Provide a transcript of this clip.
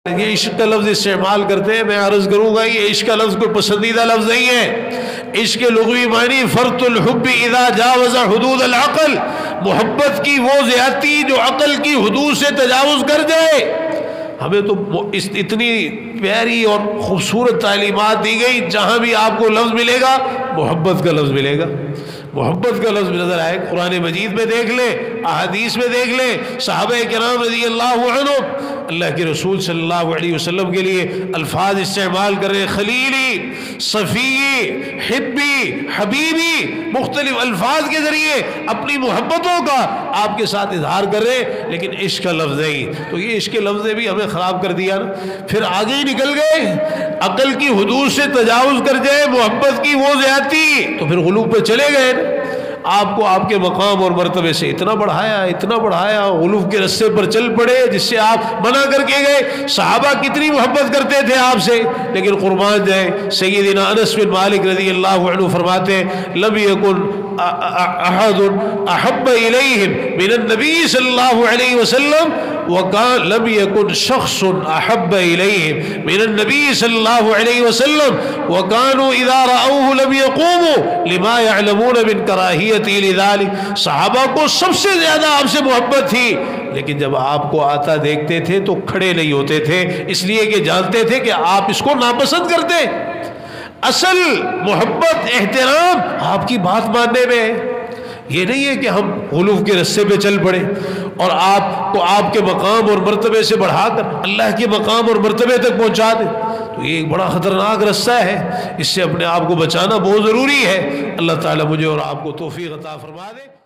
یہ عشق کا لفظ استعمال کرتے ہیں، میں عرض کروں گا یہ عشق کا لفظ کوئی پسندیدہ لفظ نہیں ہے۔ عشق کے لغوی معنی فرط الحب اذا جاوز حدود العقل، محبت کی وہ زیادتی جو عقل کی حدود سے تجاوز کر جائے۔ ہمیں تو اتنی پیاری اور خوبصورت تعلیمات دی گئی، جہاں بھی آپ کو لفظ ملے گا محبت کا لفظ ملے گا، محبت کا لفظ نظر آئے۔ قرآن مجید میں دیکھ لیں، احادیث میں دیکھ لیں، صحابہ کرام رضی اللہ عنہم اللہ کے رسول صلی اللہ علیہ وسلم کے لیے الفاظ استعمال کر رہے، خلیلی، صفی، حبی، حبیبی، مختلف الفاظ کے ذریعے اپنی محبتوں کا آپ کے ساتھ اظہار کر رہے، لیکن عشق کا لفظ نہیں۔ تو یہ عشق کے لفظ نے بھی ہمیں خراب کر دیا نا، پھر آگے ہی نکل گئے، عقل کی حدود سے تجاوز کر جائے، محبت کی وہ زیادتی، تو پھر غلو پہ چلے گئے نا۔ آپ کو آپ کے مقام اور مرتبے سے اتنا بڑھایا، غلو کے رستے پر چل پڑے جس سے آپ منع کر کے گئے۔ صحابہ کتنی محبت کرتے تھے آپ سے، لیکن قربان جائیں سیدنا انس بن مالک رضی اللہ عنہ فرماتے ہیں لم یکن احد احب الیہم من النبی صلی اللہ علیہ وسلم وکان لم یکن شخص احب الیہم من النبی صلی اللہ علیہ وسلم وکانوا اذا رأوه لم يقوموا لما يعلمون من کراہیت لذلك۔ صحابہ کو سب سے زیادہ آپ سے محبت تھی، لیکن جب آپ کو آتا دیکھتے تھے تو کھڑے نہیں ہوتے تھے، اس لیے کہ جانتے تھے کہ آپ اس کو ناپسند کرتے۔ اصل محبت، احترام آپ کی بات ماننے میں ہے، یہ نہیں ہے کہ ہم غلو کے رستے پہ چل پڑے اور آپ کو آپ کے مقام اور مرتبے سے بڑھا کر اللہ کے مقام اور مرتبے تک پہنچا دیں۔ تو یہ ایک بڑا خطرناک رستہ ہے، اس سے اپنے آپ کو بچانا بہت ضروری ہے۔ اللہ تعالیٰ مجھے اور آپ کو توفیق عطا فرما دے۔